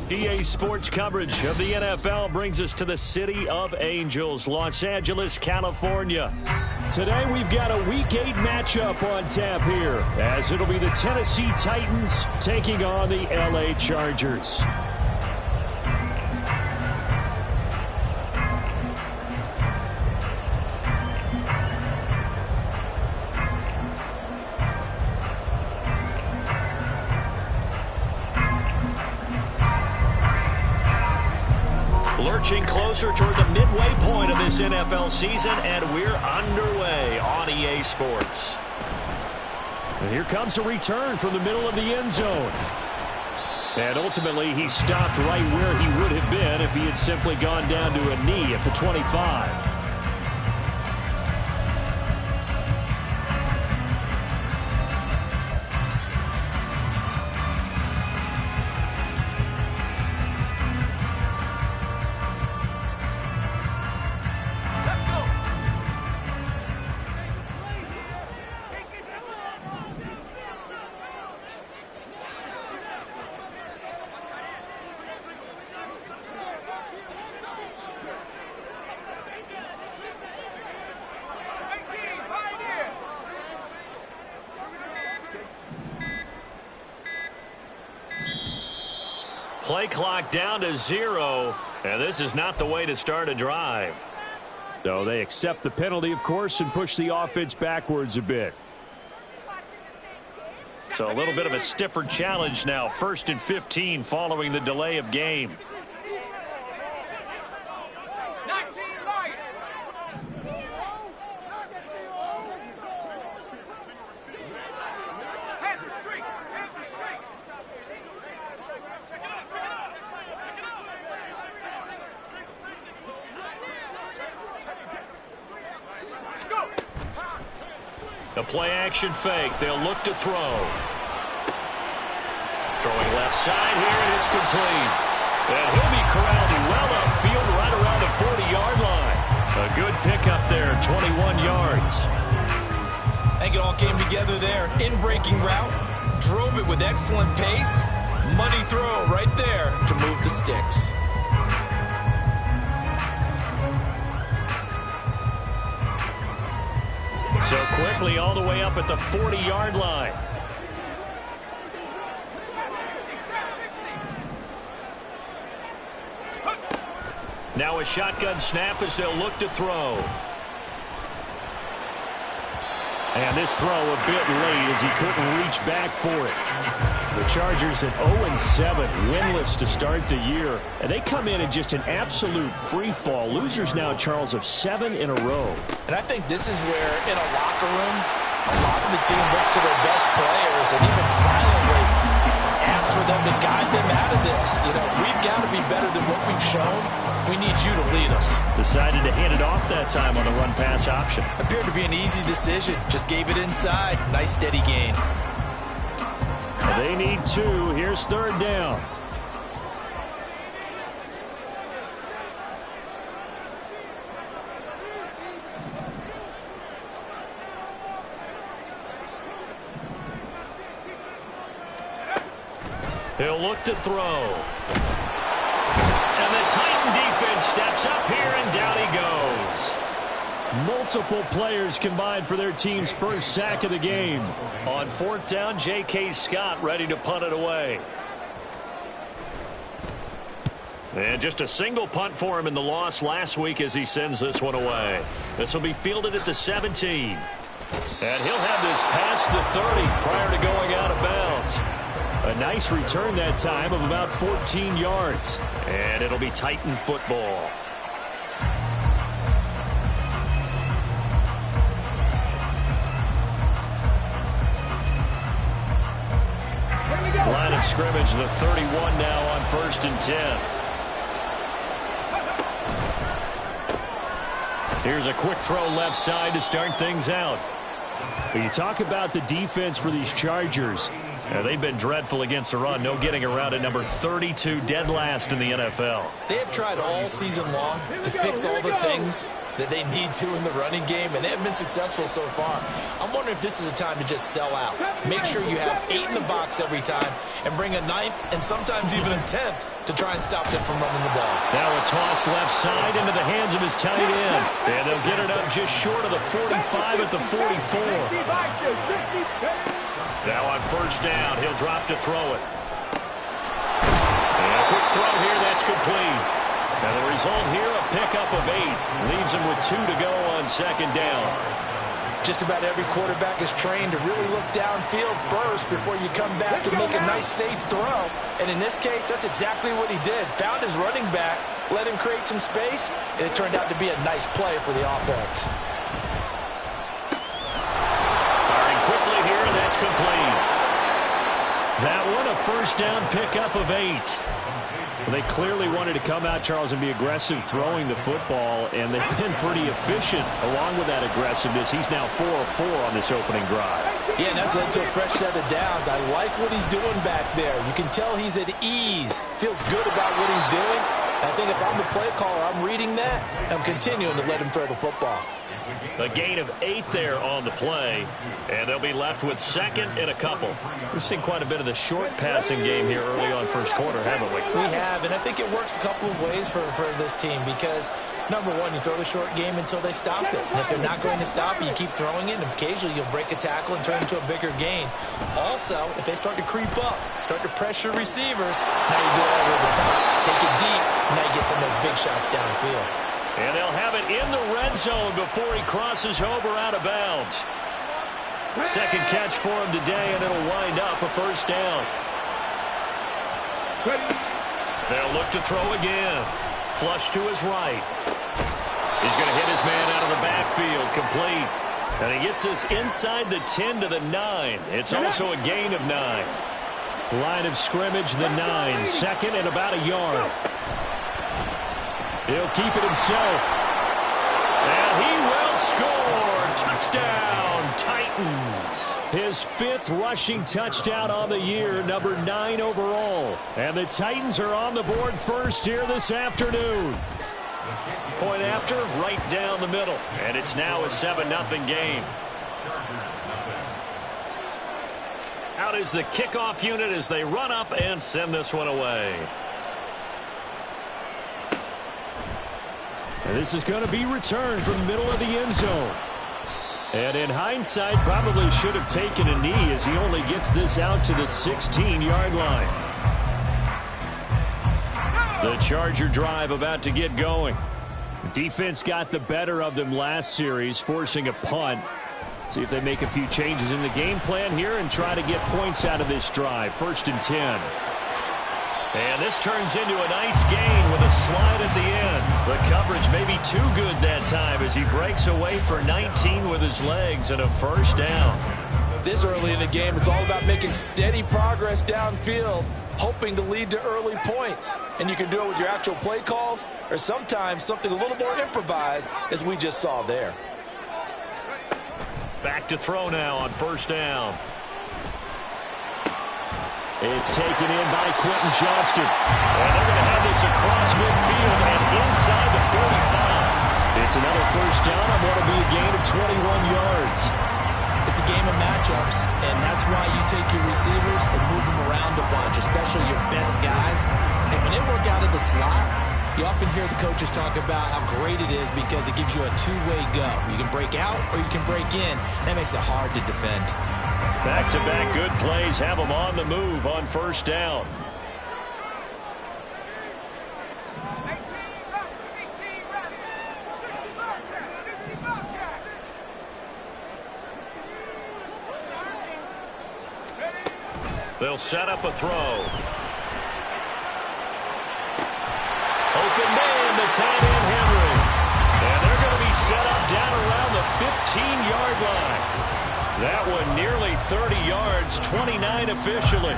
EA Sports coverage of the NFL brings us to the City of Angels, Los Angeles, California. Today we've got a Week 8 matchup on tap here, as it'll be the Tennessee Titans taking on the LA Chargers. Lurching closer toward the midway point of this NFL season, and we're underway on EA Sports. And here comes a return from the middle of the end zone. And ultimately, he stopped right where he would have been if he had simply gone down to a knee at the 25. Play clock down to 0, and this is not the way to start a drive. So they accept the penalty, of course, and push the offense backwards a bit. So a little bit of a stiffer challenge now. 1st and 15 following the delay of game. The play-action fake. They'll look to throw. Throwing left side here, and it's complete. And he'll be corralled well upfield right around the 40-yard line. A good pickup there, 21 yards. I think it all came together there. In-breaking route, drove it with excellent pace. Money throw right there to move the sticks. So quickly all the way up at the 40-yard line. Now a shotgun snap as they'll look to throw. And this throw a bit late as he couldn't reach back for it. The Chargers at 0-7, winless to start the year. And they come in just an absolute free fall. Losers now, Charles, of 7 in a row. And I think this is where, in a locker room, a lot of the team looks to their best players and even silently asks for them to guide them out of this. You know, we've got to be better than what we've shown. We need you to lead us. Decided to hand it off that time on the run-pass option. Appeared to be an easy decision. Just gave it inside. Nice steady gain. They need 2. Here's 3rd down. He'll look to throw. And the Titan defense steps up here, and down he goes. Multiple players combined for their team's first sack of the game. On 4th down, J.K. Scott ready to punt it away. And just a single punt for him in the loss last week as he sends this one away. This will be fielded at the 17. And he'll have this past the 30 prior to going out of bounds. A nice return that time of about 14 yards. And it'll be Titan football. Line of scrimmage, the 31 now on 1st and 10. Here's a quick throw left side to start things out. When you talk about the defense for these Chargers, they've been dreadful against the run. No getting around at number 32, dead last in the NFL. They have tried all season long to fix all the things that they need to in the running game, and they have been successful so far. I'm wondering if this is a time to just sell out. Make sure you have 8 in the box every time and bring a 9th and sometimes even a 10th to try and stop them from running the ball. Now a toss left side into the hands of his tight end. And they'll get it up just short of the 45 at the 44. Now on first down, he'll drop to throw it. And a quick throw here, that's complete. And the result here, a pickup of 8. Leaves him with 2 to go on second down. Just about every quarterback is trained to really look downfield first before you come back and make a nice, safe throw. And in this case, that's exactly what he did. Found his running back, let him create some space, and it turned out to be a nice play for the offense. Firing quickly here, and that's complete. That one, a first down pickup of 8. They clearly wanted to come out, Charles, and be aggressive throwing the football, and they've been pretty efficient along with that aggressiveness. He's now 4 of 4 on this opening drive. Yeah, and that's led to a fresh set of downs. I like what he's doing back there. You can tell he's at ease, feels good about what he's doing. I think if I'm the play caller, I'm reading that, and I'm continuing to let him throw the football. A gain of 8 there on the play, and they'll be left with second and a couple. We've seen quite a bit of the short passing game here early on first quarter, haven't we? We have, and I think it works a couple of ways for this team because, number one, you throw the short game until they stop it. And if they're not going to stop it, you keep throwing it, and occasionally you'll break a tackle and turn it into a bigger gain. Also, if they start to creep up, start to pressure receivers, now you go over the top, take it deep, and now you get some of those big shots downfield. And they'll have it in the red zone before he crosses over out of bounds. Second catch for him today, and it'll wind up a first down. They'll look to throw again. Flush to his right. He's going to hit his man out of the backfield, complete. And he gets this inside the 10 to the 9. It's also a gain of 9. Line of scrimmage, the 9. Second and about a yard. He'll keep it himself. And he will score. Touchdown, Titans. His 5th rushing touchdown on the year, number 9 overall. And the Titans are on the board first here this afternoon. Point after, right down the middle. And it's now a 7-0 game. Out is the kickoff unit as they run up and send this one away. And this is going to be returned from the middle of the end zone. And in hindsight, probably should have taken a knee as he only gets this out to the 16-yard line. The Charger drive about to get going. Defense got the better of them last series, forcing a punt. See if they make a few changes in the game plan here and try to get points out of this drive. 1st and 10. And this turns into a nice gain with a slide at the end. The coverage may be too good that time as he breaks away for 19 with his legs and a first down. This early in the game, it's all about making steady progress downfield, hoping to lead to early points. And you can do it with your actual play calls or sometimes something a little more improvised, as we just saw there. Back to throw now on first down. It's taken in by Quentin Johnston. And they're going to have this across midfield and inside the 45. It's another first down on what will be a gain of 21 yards. It's a game of matchups, and that's why you take your receivers and move them around a bunch, especially your best guys. And when they work out of the slot, you often hear the coaches talk about how great it is because it gives you a two-way go. You can break out or you can break in. That makes it hard to defend. Back-to-back good plays have them on the move on first down. They'll set up a throw. Open man to tight end Henry. And they're going to be set up down around the 15-yard line. That one nearly 30 yards, 29 officially.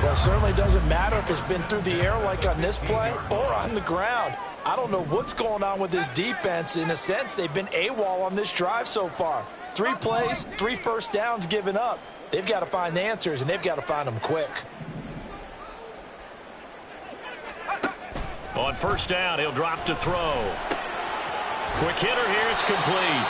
Well, Well, it certainly doesn't matter if it's been through the air like on this play or on the ground. I don't know what's going on with this defense. In a sense, they've been AWOL on this drive so far. 3 plays, 3 first downs given up. They've got to find the answers, and they've got to find them quick. On first down, he'll drop to throw. Quick hitter here, it's complete.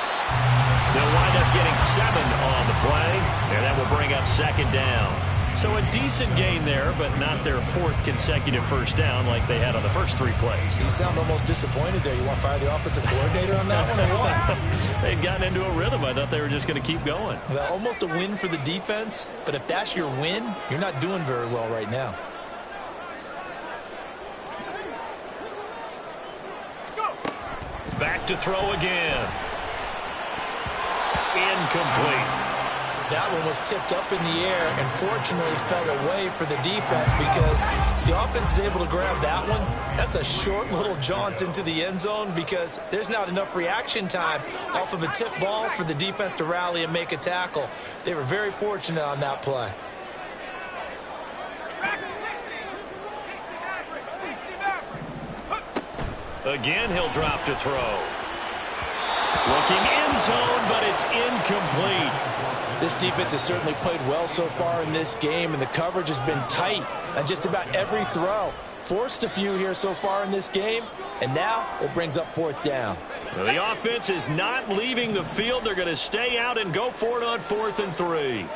They'll wind up getting 7 on the play, and that will bring up second down. So a decent gain there, but not their 4th consecutive first down like they had on the first 3 plays. You sound almost disappointed there. You want to fire the offensive coordinator on that one or what? They'd gotten into a rhythm. I thought they were just going to keep going. Well, almost a win for the defense, but if that's your win, you're not doing very well right now. Back to throw again. Incomplete. That one was tipped up in the air and fortunately fell away for the defense, because if the offense is able to grab that one, that's a short little jaunt into the end zone, because there's not enough reaction time off of a tip ball for the defense to rally and make a tackle. They were very fortunate on that play. Again, he'll drop to throw. Looking end zone, but it's incomplete. This defense has certainly played well so far in this game, and the coverage has been tight on just about every throw. Forced a few here so far in this game, and now it brings up 4th down. Well, the offense is not leaving the field. They're going to stay out and go for it on 4th and 3.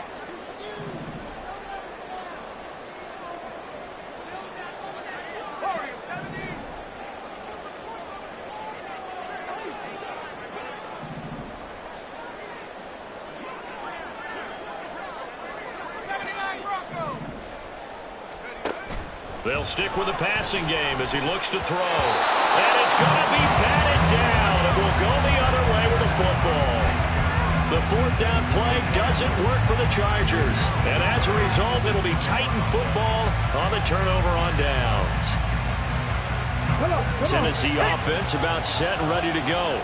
They'll stick with the passing game as he looks to throw. And it's going to be batted down. It will go the other way with the football. The 4th down play doesn't work for the Chargers. And as a result, it'll be Titan football on the turnover on downs. Tennessee offense about set and ready to go.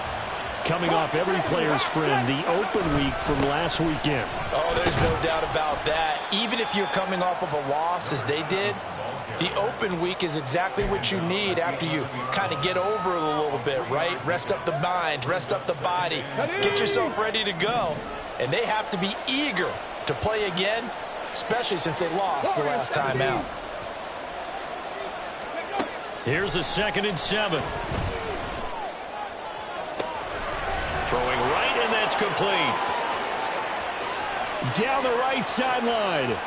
Coming off every player's friend, the open week from last weekend. Oh, there's no doubt about that. Even if you're coming off of a loss as they did, the open week is exactly what you need after you kind of get over it a little bit, right? Rest up the mind, rest up the body, get yourself ready to go. And they have to be eager to play again, especially since they lost the last time out. Here's a 2nd and 7. Throwing right, and that's complete. Down the right sideline.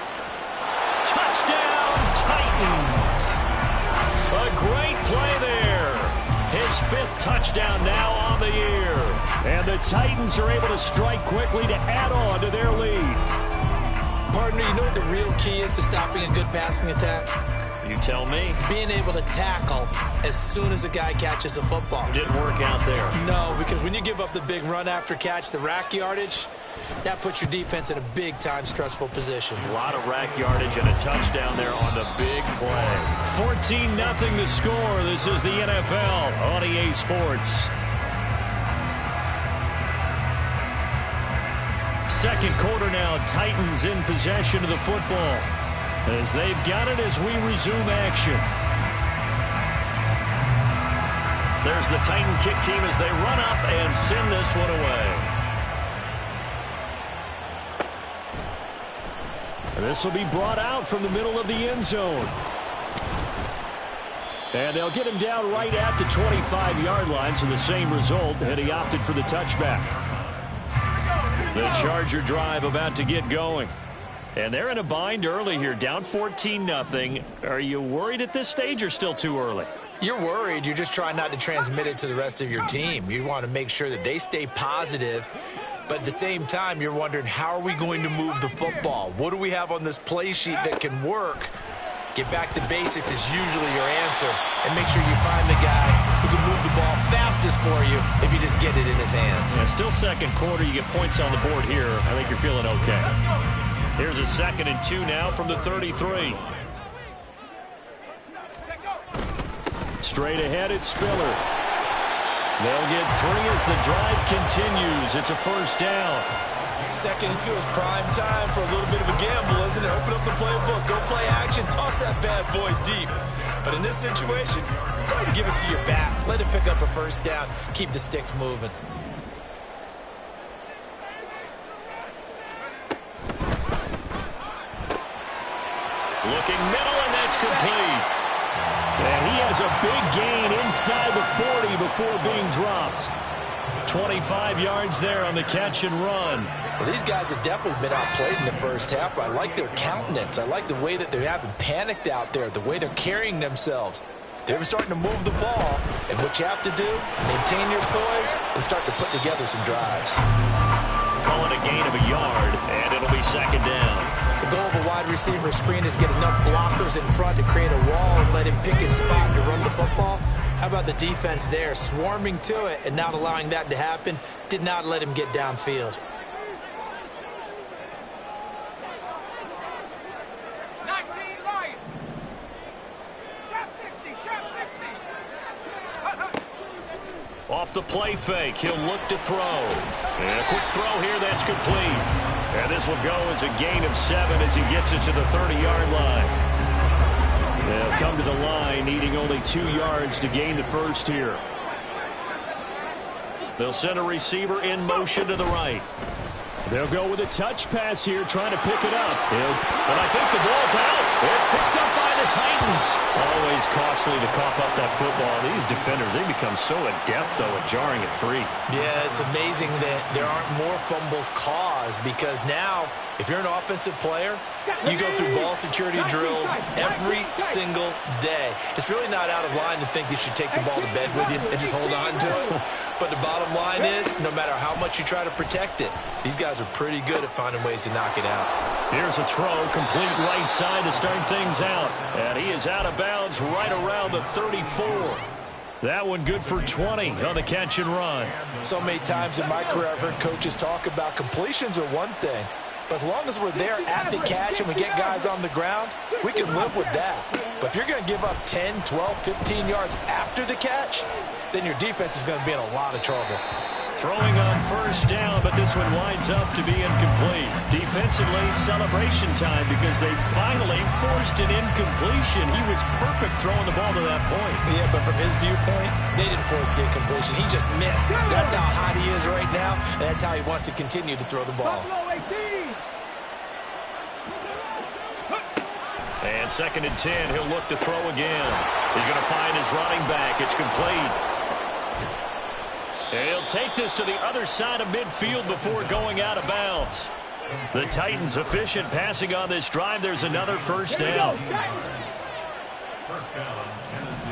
Touchdown, Titans. A great play there. His 5th touchdown now on the year. And the Titans are able to strike quickly to add on to their lead. Partner, you know what the real key is to stopping a good passing attack? You tell me. Being able to tackle as soon as a guy catches a football. Didn't work out there. No, because when you give up the big run after catch, the rack yardage, that puts your defense in a big-time stressful position. A lot of rack yardage and a touchdown there on the big play. 14-0 the score. This is the NFL on EA Sports. Second quarter now, Titans in possession of the football as they've got it as we resume action. There's the Titan kick team as they run up and send this one away. And this will be brought out from the middle of the end zone. And they'll get him down right at the 25-yard line, so the same result, and he opted for the touchback. The Charger drive about to get going. And they're in a bind early here, down 14-0. Are you worried at this stage or still too early? You're worried. You're just trying not to transmit it to the rest of your team. You want to make sure that they stay positive. But at the same time, you're wondering, how are we going to move the football? What do we have on this play sheet that can work? Get back to basics is usually your answer. And make sure you find the guy who can move the ball fastest for you if you just get it in his hands. Yeah, still second quarter. You get points on the board here. I think you're feeling okay. Here's a 2nd and 2 now from the 33. Straight ahead, it's Spiller. They'll get 3 as the drive continues. It's a first down. 2nd and 2 is prime time for a little bit of a gamble, isn't it? Open up the playbook. Go play action. situation, toss that bad boy deep. But in this situation, go ahead and give it to your back. Let it pick up a first down. Keep the sticks moving. Looking middle, and that's complete. And he has a big gain inside the 40 before being dropped. 25 yards there on the catch and run. Well, these guys have definitely been outplayed in the first half. I like their countenance. I like the way that they haven't panicked out there, the way they're carrying themselves. They're starting to move the ball, and what you have to do, maintain your poise and start to put together some drives. Call it a gain of a yard, and it'll be second down. The goal of a wide receiver screen is get enough blockers in front to create a wall and let him pick his spot to run the football. How about the defense there, swarming to it and not allowing that to happen? Did not let him get downfield. Off the play fake, he'll look to throw. And a quick throw here, that's complete. And this will go as a gain of 7 as he gets it to the 30-yard line. They'll come to the line, needing only 2 yards to gain the first here. They'll send a receiver in motion to the right. They'll go with a touch pass here, trying to pick it up. But I think the ball's out. It's picked up by the Titans. Always costly to cough up that football. These defenders, they become so adept, though, at jarring it free. Yeah, it's amazing that there aren't more fumbles caused, because now, if you're an offensive player, you go through ball security drills every single day. It's really not out of line to think you should take the ball to bed with you and just hold on to it. But the bottom line is, no matter how much you try to protect it, these guys are pretty good at finding ways to knock it out. Here's a throw, complete right side to start things out. And he is out of bounds right around the 34. That one good for 20 on the catch and run. So many times in my career I've heard coaches talk about completions are one thing, but as long as we're there at the catch and we get guys on the ground, we can live with that. But if you're going to give up 10, 12, 15 yards after the catch, then your defense is going to be in a lot of trouble. Throwing on first down, but this one winds up to be incomplete. Defensively, celebration time, because they finally forced an incompletion. He was perfect throwing the ball to that point. Yeah, but from his viewpoint, they didn't force the incompletion. He just missed. That's how hot he is right now, and that's how he wants to continue to throw the ball. And 2nd and 10, he'll look to throw again. He's going to find his running back. It's complete. And he'll take this to the other side of midfield before going out of bounds. The Titans efficient passing on this drive. There's another first down. First down, Tennessee.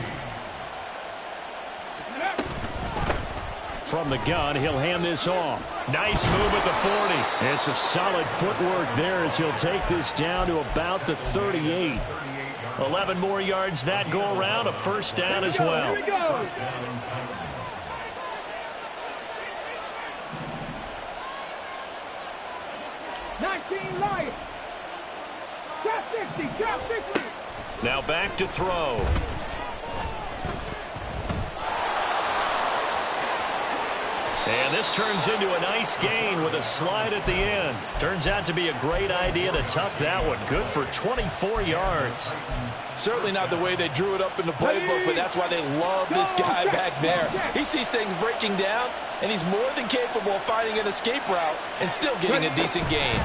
From the gun, he'll hand this off. Nice move at the 40. And some solid footwork there as he'll take this down to about the 38. 11 more yards that go around. A first down as well. 19 Lions. Trap 60, trap 60. Now back to throw. And this turns into a nice gain with a slide at the end. Turns out to be a great idea to tuck that one. Good for 24 yards. Certainly not the way they drew it up in the playbook, but that's why they love this guy back there. He sees things breaking down, and he's more than capable of finding an escape route and still getting a decent gain.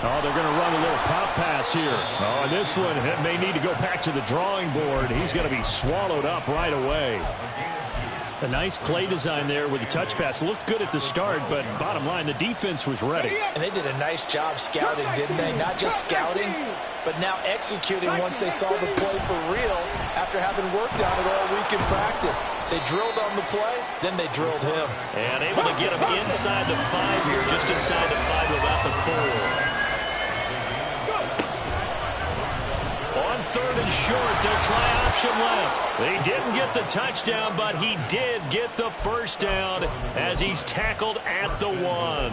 Oh, they're going to run a little pop pass here. Oh, and this one may need to go back to the drawing board. He's going to be swallowed up right away. A nice play design there with the touch pass. Looked good at the start, but bottom line, the defense was ready. And they did a nice job scouting, didn't they? Not just scouting, but now executing once they saw the play for real after having worked on it all week in practice. They drilled on the play, then they drilled him. And able to get him inside the 5 here, just inside the 5 to about the 4. On 3rd and short, they'll try option left. They didn't get the touchdown, but he did get the first down as he's tackled at the 1.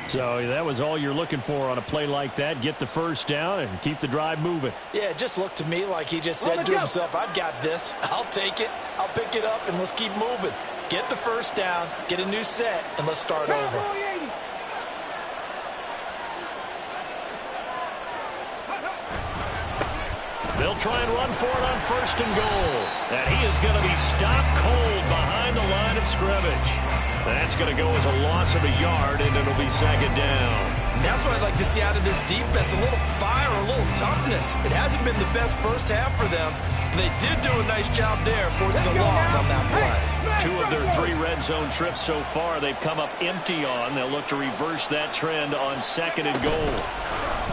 So that was all you're looking for on a play like that. Get the first down and keep the drive moving. Yeah, it just looked to me like he just said to himself, I've got this. I'll take it. I'll pick it up, and let's keep moving. Get the first down, get a new set, and let's start over. They'll try and run for it on 1st and goal. And he is going to be stopped cold behind the line of scrimmage. That's going to go as a loss of a yard, and it'll be 2nd down. And that's what I'd like to see out of this defense, a little fire, a little toughness. It hasn't been the best first half for them, but they did do a nice job there forcing a loss on that play. 2 of their 3 red zone trips so far they've come up empty on. They'll look to reverse that trend on 2nd and goal.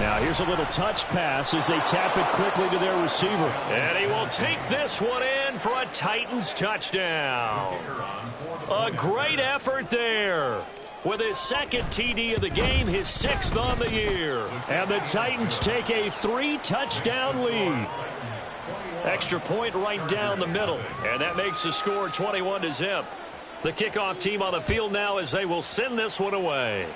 Now here's a little touch pass as they tap it quickly to their receiver. And he will take this one in for a Titans touchdown. A great effort there. With his 2nd TD of the game, his 6th on the year. And the Titans take a 3-touchdown lead. Extra point right down the middle. And that makes the score 21-0. The kickoff team on the field now as they will send this one away.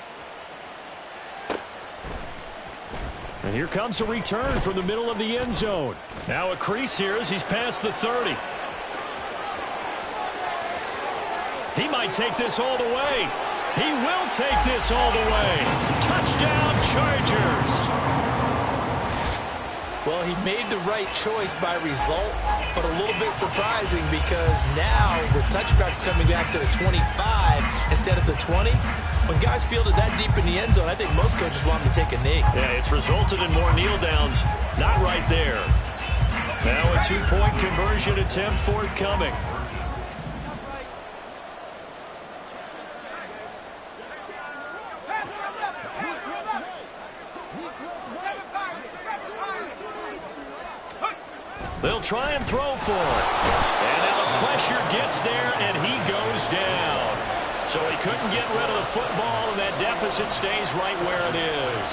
And here comes a return from the middle of the end zone. Now a crease here as he's past the 30. He might take this all the way. He will take this all the way. Touchdown, Chargers. Well, he made the right choice by result, but a little bit surprising because now with touchbacks coming back to the 25 instead of the 20, when guys field it that deep in the end zone, I think most coaches want them to take a knee. Yeah, it's resulted in more kneel downs. Not right there. Now a 2-point conversion attempt forthcoming. They'll try and throw for it. And now the pressure gets there, and he goes down. So he couldn't get rid of the football, and that deficit stays right where it is.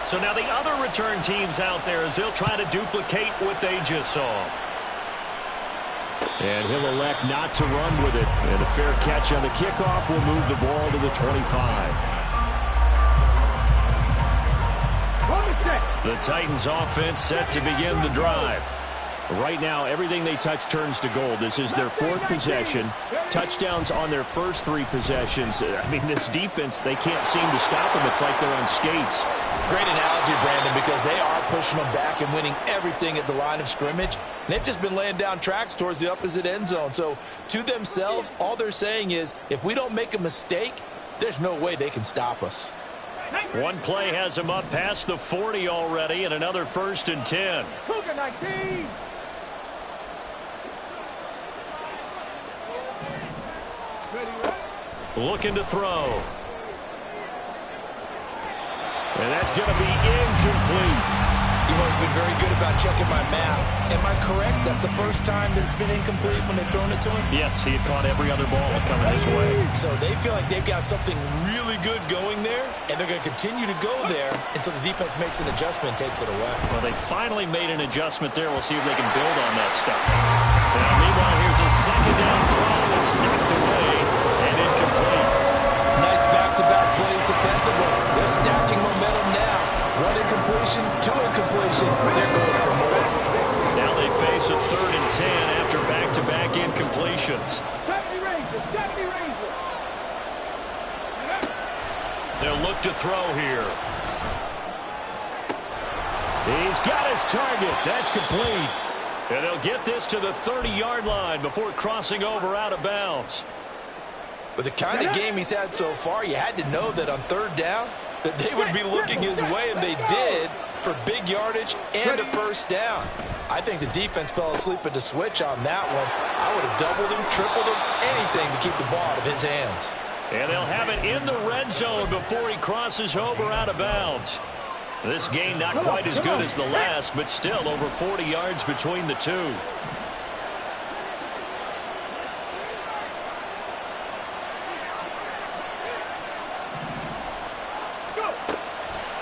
So now the other return teams out there as they'll try to duplicate what they just saw. And he'll elect not to run with it. And a fair catch on the kickoff will move the ball to the 25. The Titans offense set to begin the drive. Right now, everything they touch turns to gold. This is their 4th possession. Touchdowns on their first 3 possessions. I mean, this defense, they can't seem to stop them. It's like they're on skates. Great analogy, Brandon, because they are pushing them back and winning everything at the line of scrimmage. And they've just been laying down tracks towards the opposite end zone. So to themselves, all they're saying is, if we don't make a mistake, there's no way they can stop us. One play has him up past the 40 already, and another 1st and 10. Looking to throw. And that's going to be incomplete. You've always been very good about checking my math. Am I correct? That's the first time that it's been incomplete when they've thrown it to him? Yes, he had caught every other ball coming his way. So they feel like they've got something really good going there, and they're going to continue to go there until the defense makes an adjustment and takes it away. Well, they finally made an adjustment there. We'll see if they can build on that stuff. Now, meanwhile, here's a 2nd down throw that's knocked away and incomplete. Nice back-to-back plays defensively. They're stacking momentum now. 1 incompletion, 2 incompletion. They're going for more. Now they face a 3rd and 10 after back-to-back incompletions. They'll look to throw here. He's got his target. That's complete. And they'll get this to the 30-yard line before crossing over out of bounds. With the kind of game he's had so far, you had to know that on 3rd down, that they would be looking his way, and they did, for big yardage and a 1st down. I think the defense fell asleep at the switch on that one. I would have doubled him, tripled him, anything to keep the ball out of his hands. And they'll have it in the red zone before he crosses over out of bounds. This game not quite as good as the last, but still over 40 yards between the two.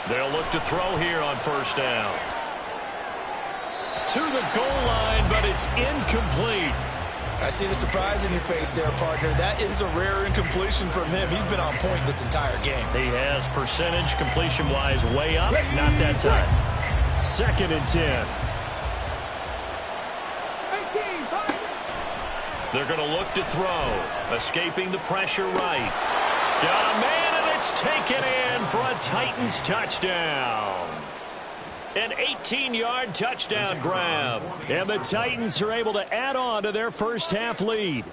They'll look to throw here on 1st down. To the goal line, but it's incomplete. I see the surprise in your face there, partner. That is a rare incompletion from him. He's been on point this entire game. He has percentage completion-wise way up. Not that time. 2nd and 10. They're going to look to throw. Escaping the pressure right. Got a man, and it's taken in for a Titans touchdown. An 18-yard touchdown grab. And the Titans are able to add on to their first half lead.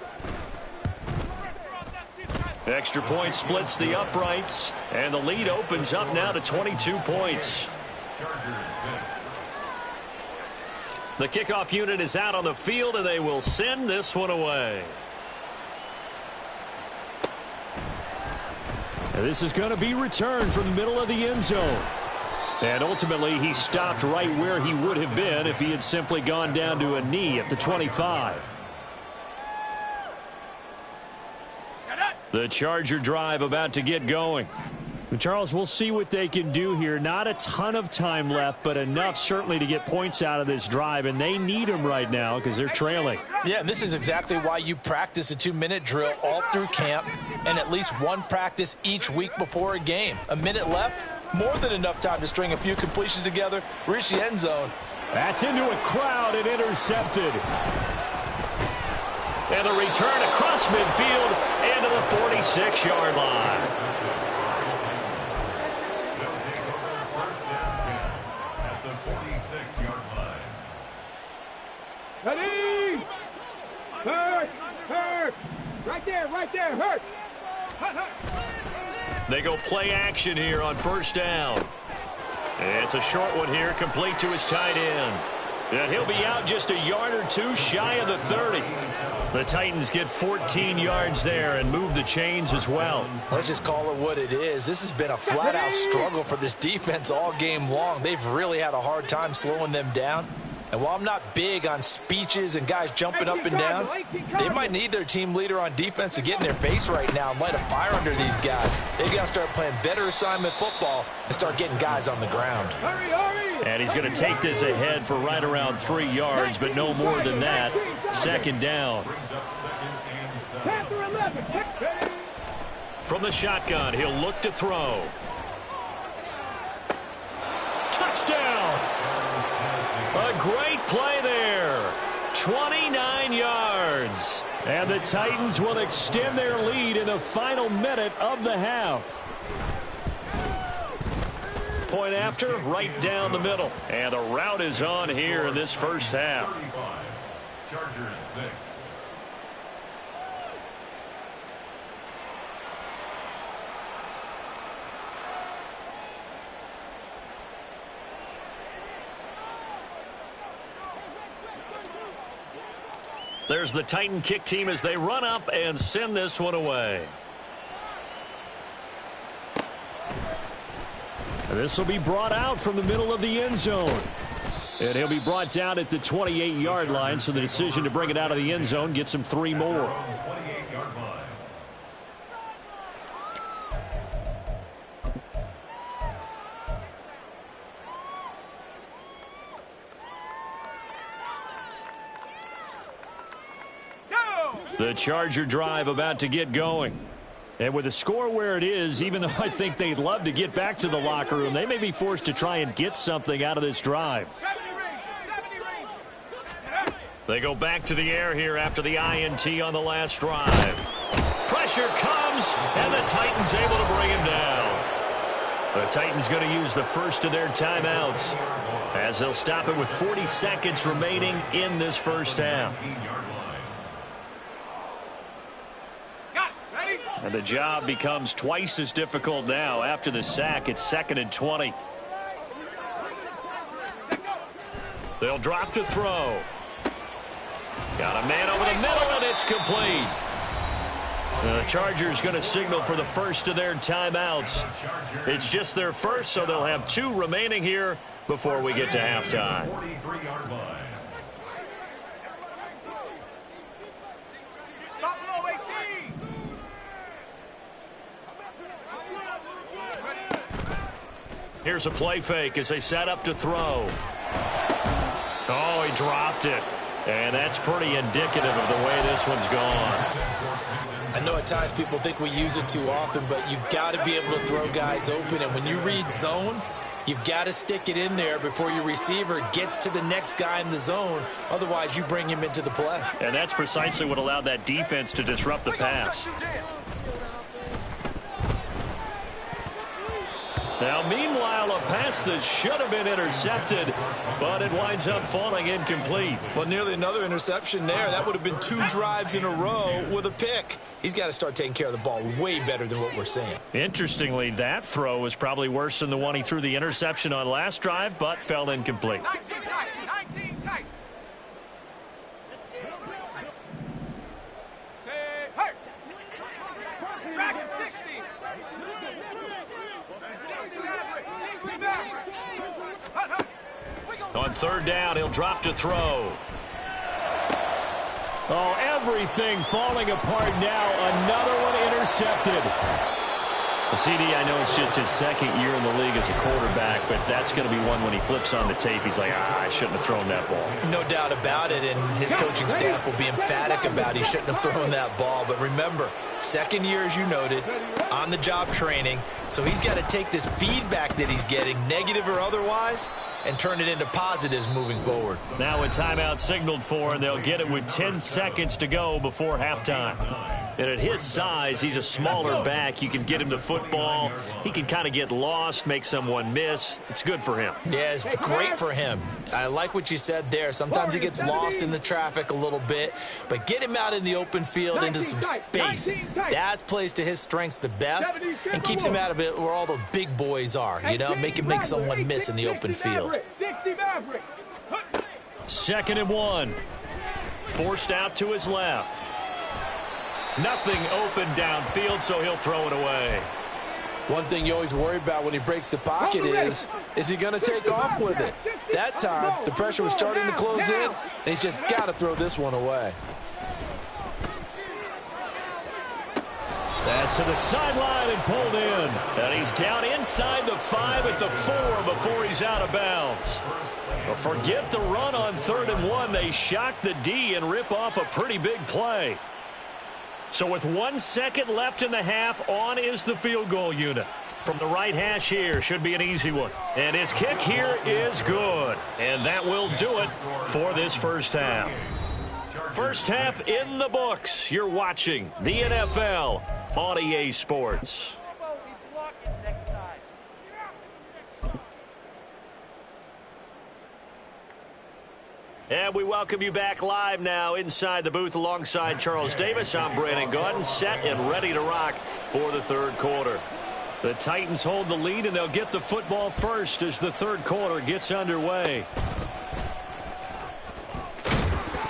Extra point splits the uprights, and the lead opens up now to 22 points. The kickoff unit is out on the field, and they will send this one away. And this is going to be returned from the middle of the end zone. And ultimately, he stopped right where he would have been if he had simply gone down to a knee at the 25. The Charger drive about to get going. Charles, we'll see what they can do here. Not a ton of time left, but enough certainly to get points out of this drive, and they need them right now because they're trailing. Yeah, and this is exactly why you practice a 2-minute drill all through camp and at least one practice each week before a game. A minute left, more than enough time to string a few completions together, reach the end zone. That's into a crowd and intercepted. And a return across midfield and to the 46-yard line. They'll take over first down 10 at the 46-yard line. Ready? Hurt! Hurt! Right there, hurt! Hurt, hurt! They go play action here on first down. It's a short one here, complete to his tight end. And he'll be out just a yard or two shy of the 30. The Titans get 14 yards there and move the chains as well. Let's just call it what it is. This has been a flat-out struggle for this defense all game long. They've really had a hard time slowing them down. And while I'm not big on speeches and guys jumping up and down, they might need their team leader on defense to get in their face right now and light a fire under these guys. They've got to start playing better assignment football and start getting guys on the ground. And he's going to take this ahead for right around 3 yards, but no more than that. Second down. From the shotgun, he'll look to throw. Touchdown! A great play there. 29 yards. And the Titans will extend their lead in the final minute of the half. Point after, right down the middle. And the route is on here in this first half. Chargers 6. There's the Titan kick team as they run up and send this one away. And this will be brought out from the middle of the end zone. And he'll be brought down at the 28-yard line, so the decision to bring it out of the end zone gets him 3 more. 28-yard line. The Charger drive about to get going. And with the score where it is, even though I think they'd love to get back to the locker room, they may be forced to try and get something out of this drive. They go back to the air here after the INT on the last drive. Pressure comes, and the Titans able to bring him down. The Titans going to use the first of their timeouts as they'll stop it with 40 seconds remaining in this first half. And the job becomes twice as difficult now. After the sack, it's 2nd and 20. They'll drop to throw. Got a man over the middle, and it's complete. The Chargers going to signal for the first of their timeouts. It's just their first, so they'll have 2 remaining here before we get to halftime. 43-yard line. Here's a play fake as they set up to throw. Oh, he dropped it. And that's pretty indicative of the way this one's gone. I know at times people think we use it too often, but you've got to be able to throw guys open. And when you read zone, you've got to stick it in there before your receiver gets to the next guy in the zone. Otherwise, you bring him into the play. And that's precisely what allowed that defense to disrupt the pass. Now, meanwhile, a pass that should have been intercepted, but it winds up falling incomplete. Well, nearly another interception there. That would have been 2 drives in a row with a pick. He's got to start taking care of the ball way better than what we're seeing. Interestingly, that throw was probably worse than the one he threw the interception on last drive, but fell incomplete. 19 tight. 19 tight. Say, hey. Dragon 60. 60 back. On third down, he'll drop to throw. Oh, everything falling apart now. Another one intercepted. The CD, I know it's just his second year in the league as a quarterback, but that's going to be one when he flips on the tape. He's like, I shouldn't have thrown that ball. No doubt about it, and his coaching staff will be emphatic about he shouldn't have thrown that ball. But remember, second year, as you noted, on-the-job training. So he's got to take this feedback that he's getting, negative or otherwise, and turn it into positives moving forward. Now a timeout signaled for, and they'll get it with 10 seconds to go before halftime. And at his size, he's a smaller back. You can get him the football. He can kind of get lost, make someone miss. It's good for him. Yeah, it's great for him. I like what you said there. Sometimes he gets lost in the traffic a little bit, but get him out in the open field into some space. That plays to his strengths the best and keeps him out of it where all the big boys are, you know, make him make someone miss in the open field. 2nd and 1. Forced out to his left. Nothing open downfield, so he'll throw it away. One thing you always worry about when he breaks the pocket is he going to take off with it? That time, the pressure was starting to close in, and he's just got to throw this one away. That's to the sideline and pulled in. And he's down inside the 5 at the 4 before he's out of bounds. But forget the run on 3rd and 1. They shock the D and rip off a pretty big play. So with 1 second left in the half, on is the field goal unit. From the right hash here, should be an easy one. And his kick here is good. And that will do it for this first half. First half in the books. You're watching the NFL on EA Sports. And we welcome you back live now inside the booth alongside Charles Davis. I'm Brandon Gaudin, set and ready to rock for the 3rd quarter. The Titans hold the lead, and they'll get the football first as the 3rd quarter gets underway.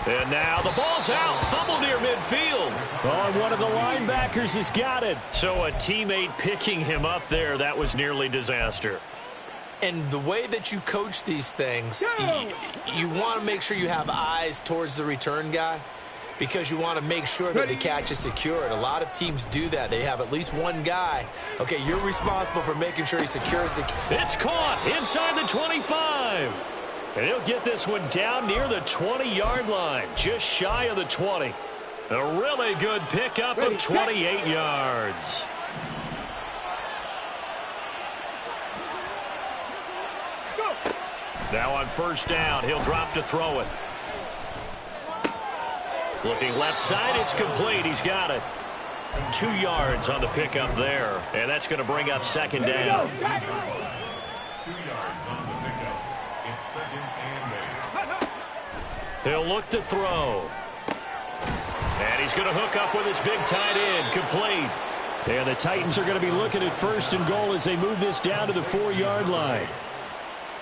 And now the ball's out. Fumble near midfield. Oh, and one of the linebackers has got it. So a teammate picking him up there, that was nearly disaster. And the way that you coach these things, you want to make sure you have eyes towards the return guy because you want to make sure that the catch is secured. A lot of teams do that. They have at least one guy. Okay, you're responsible for making sure he secures the catch. It's caught inside the 25. And he'll get this one down near the 20-yard line, just shy of the 20. A really good pickup of 28 yards. Now on first down, he'll drop to throw it. Looking left side, it's complete. He's got it. 2 yards on the pickup there, and that's going to bring up 2nd down. 2 yards on the pickup. It's 2nd and 8. He'll look to throw. And he's going to hook up with his big tight end, complete. And the Titans are going to be looking at 1st and goal as they move this down to the 4-yard line.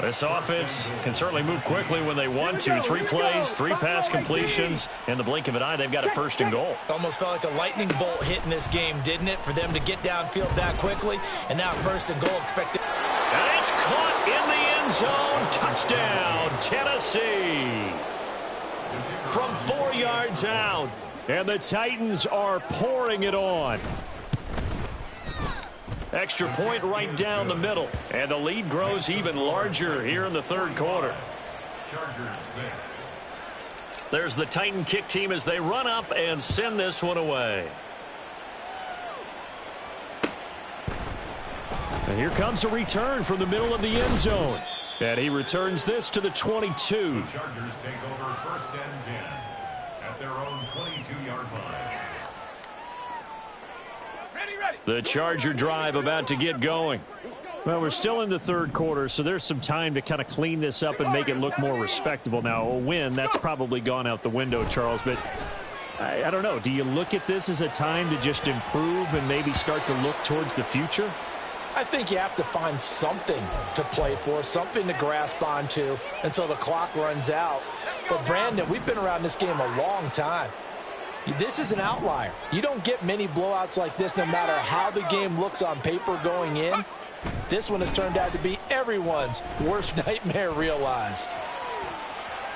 This offense can certainly move quickly when they want to. 3 plays, 3 pass completions. In the blink of an eye, they've got a 1st and goal. Almost felt like a lightning bolt hit in this game, didn't it? For them to get downfield that quickly. And now 1st and goal expected. And it's caught in the end zone. Touchdown, Tennessee. From 4 yards out. And the Titans are pouring it on. Extra point right down the middle. And the lead grows even larger here in the 3rd quarter. Chargers 6. There's the Titan kick team as they run up and send this one away. And here comes a return from the middle of the end zone. And he returns this to the 22. The Chargers take over 1st and 10 at their own 22-yard line. The Charger drive about to get going. Well, we're still in the third quarter, so there's some time to kind of clean this up and make it look more respectable. Now, a win, that's probably gone out the window, Charles, but I don't know. Do you look at this as a time to just improve and maybe start to look towards the future? I think you have to find something to play for, something to grasp onto until the clock runs out. But, Brandon, we've been around this game a long time. This is an outlier. You don't get many blowouts like this no matter how the game looks on paper going in. This one has turned out to be everyone's worst nightmare realized.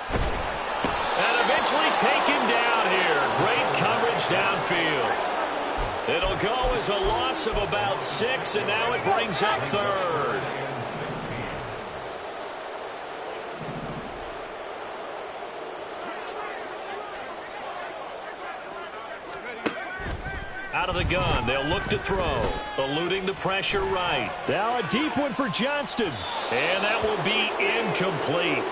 And eventually taken down here. Great coverage downfield. It'll go as a loss of about 6, and now it brings up third. Out of the gun, they'll look to throw, eluding the pressure right. Now a deep one for Johnston, and that will be incomplete.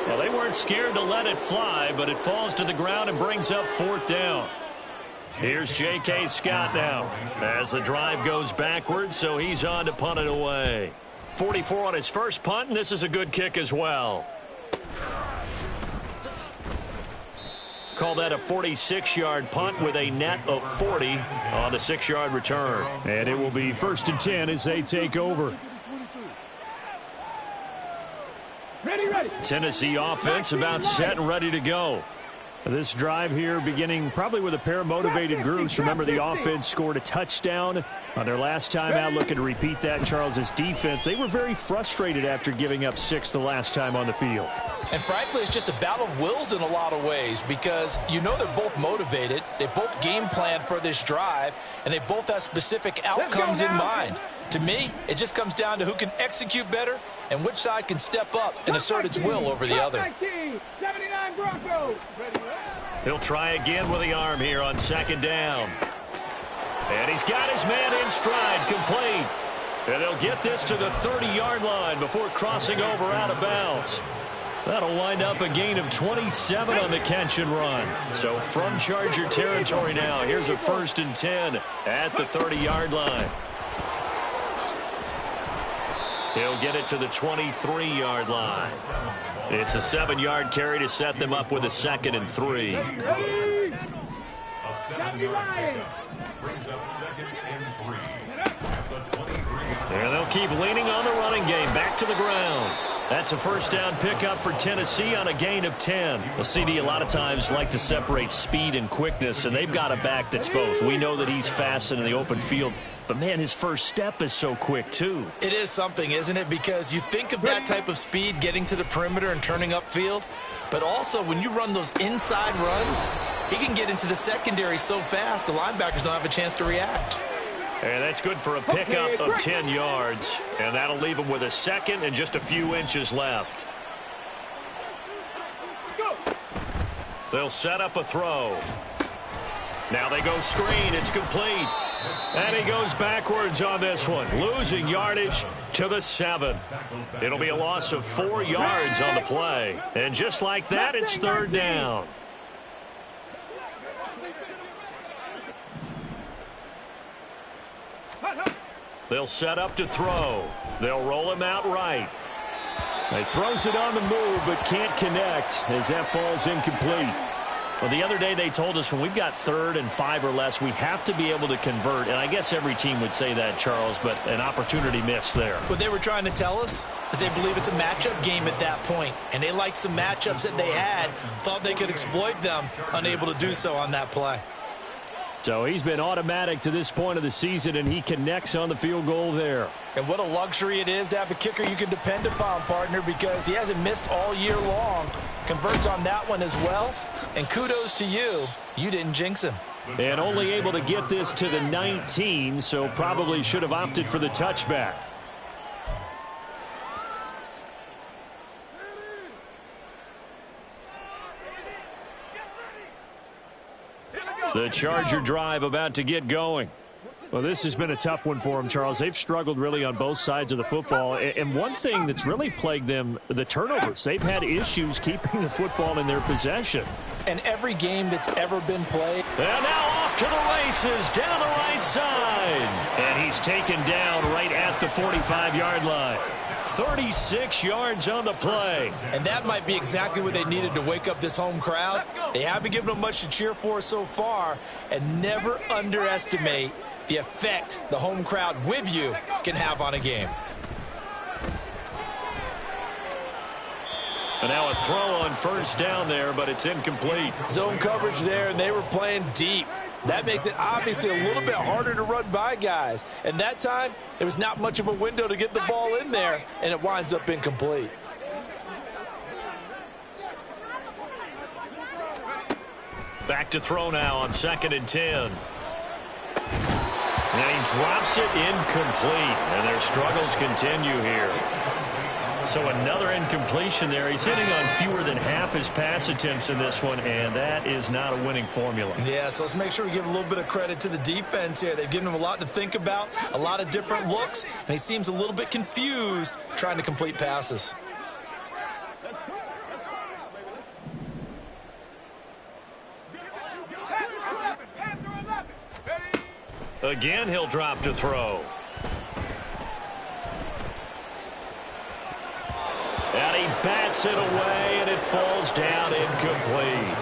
Well, they weren't scared to let it fly, but it falls to the ground and brings up 4th down. Here's J.K. Scott now as the drive goes backwards, so he's on to punt it away. 44 on his first punt, and this is a good kick as well. Call that a 46-yard punt with a net of 40 on the 6-yard return. And it will be 1st and 10 as they take over. Ready. Tennessee offense about set and ready to go. This drive here beginning probably with a pair of motivated groups. Remember, the offense scored a touchdown on their last time out. Looking to repeat that. Charles's defense, they were very frustrated after giving up 6 the last time on the field. And frankly, it's just a battle of wills in a lot of ways because you know they're both motivated. They both game plan for this drive, and they both have specific outcomes in mind. To me, it just comes down to who can execute better and which side can step up and assert its will over the other. 79 Broncos. He'll try again with the arm here on 2nd down. And he's got his man in stride, complete. And they'll get this to the 30-yard line before crossing over out of bounds. That'll wind up a gain of 27 on the catch and run. So from Charger territory now, here's a 1st and 10 at the 30-yard line. He'll get it to the 23-yard line. It's a 7-yard carry to set them up with a 2nd and 3. A 7-yard pickup brings up 2nd and 3 at the 23. And they'll keep leaning on the running game. Back to the ground. That's a 1st down pickup for Tennessee on a gain of 10. Well, CD, a lot of times like to separate speed and quickness, and they've got a back that's both. We know that he's fast in the open field, but, man, his first step is so quick, too. It is something, isn't it? Because you think of that type of speed getting to the perimeter and turning upfield, but also when you run those inside runs, he can get into the secondary so fast the linebackers don't have a chance to react. And that's good for a pickup of 10 yards. And that'll leave him with a 2nd and just a few inches left. They'll set up a throw. Now they go screen. It's complete. And he goes backwards on this one, losing yardage to the 7. It'll be a loss of 4 yards on the play. And just like that, it's 3rd down. They'll set up to throw. They'll roll him out right. He throws it on the move but can't connect as that falls incomplete. Well, the other day they told us when we've got 3rd and 5 or less, we have to be able to convert. And I guess every team would say that, Charles, but an opportunity missed there. What they were trying to tell us is they believe it's a matchup game at that point. And they liked some matchups that they had, thought they could exploit them, unable to do so on that play. So he's been automatic to this point of the season, and he connects on the field goal there. And what a luxury it is to have a kicker you can depend upon, partner, because he hasn't missed all year long. Converts on that one as well. And kudos to you. You didn't jinx him. And only able to get this to the 19, so probably should have opted for the touchback. The Charger drive about to get going. Well, this has been a tough one for them, Charles. They've struggled really on both sides of the football. And one thing that's really plagued them, the turnovers. They've had issues keeping the football in their possession. And every game that's ever been played. And now off to the races, down the right right side. And he's taken down right at the 45-yard line. 36 yards on the play. And that might be exactly what they needed to wake up this home crowd. They haven't given them much to cheer for so far, and never underestimate the effect the home crowd with you can have on a game. And now a throw on first down there, but it's incomplete. Zone coverage there, and they were playing deep. That makes it obviously a little bit harder to run by guys. And that time, there was not much of a window to get the ball in there, and it winds up incomplete. Back to throw now on 2nd and 10. And he drops it incomplete. And their struggles continue here. So another incompletion there. He's hitting on fewer than half his pass attempts in this one, and that is not a winning formula. Yeah, so let's make sure we give a little bit of credit to the defense here. They've given him a lot to think about, a lot of different looks, and he seems a little bit confused trying to complete passes. Again, he'll drop to throw. And he bats it away, and it falls down incomplete.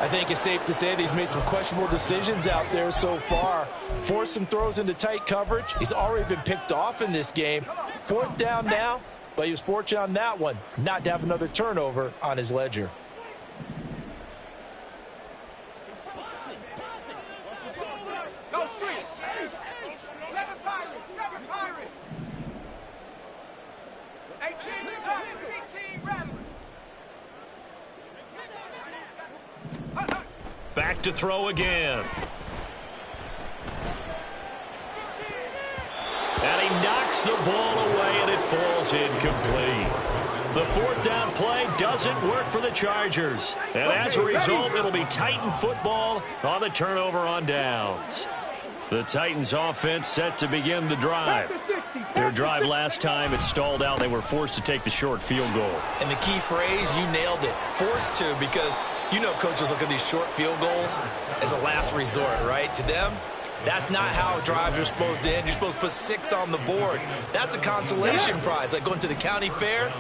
I think it's safe to say that he's made some questionable decisions out there so far. Forced some throws into tight coverage. He's already been picked off in this game. 4th down now, but he was fortunate on that one not to have another turnover on his ledger. Go Streets! 7 Pirates! 7 Pirates! 18 Rattler! Back to throw again. And he knocks the ball away, and it falls incomplete. The 4th down play doesn't work for the Chargers. And as a result, it'll be Titan football on the turnover on downs. The Titans offense set to begin the drive. Their drive last time, it stalled out. They were forced to take the short field goal. And the key phrase, you nailed it. Forced to, because you know coaches look at these short field goals as a last resort, right? To them, that's not how drives are supposed to end. You're supposed to put 6 on the board. That's a consolation prize. Like going to the county fair,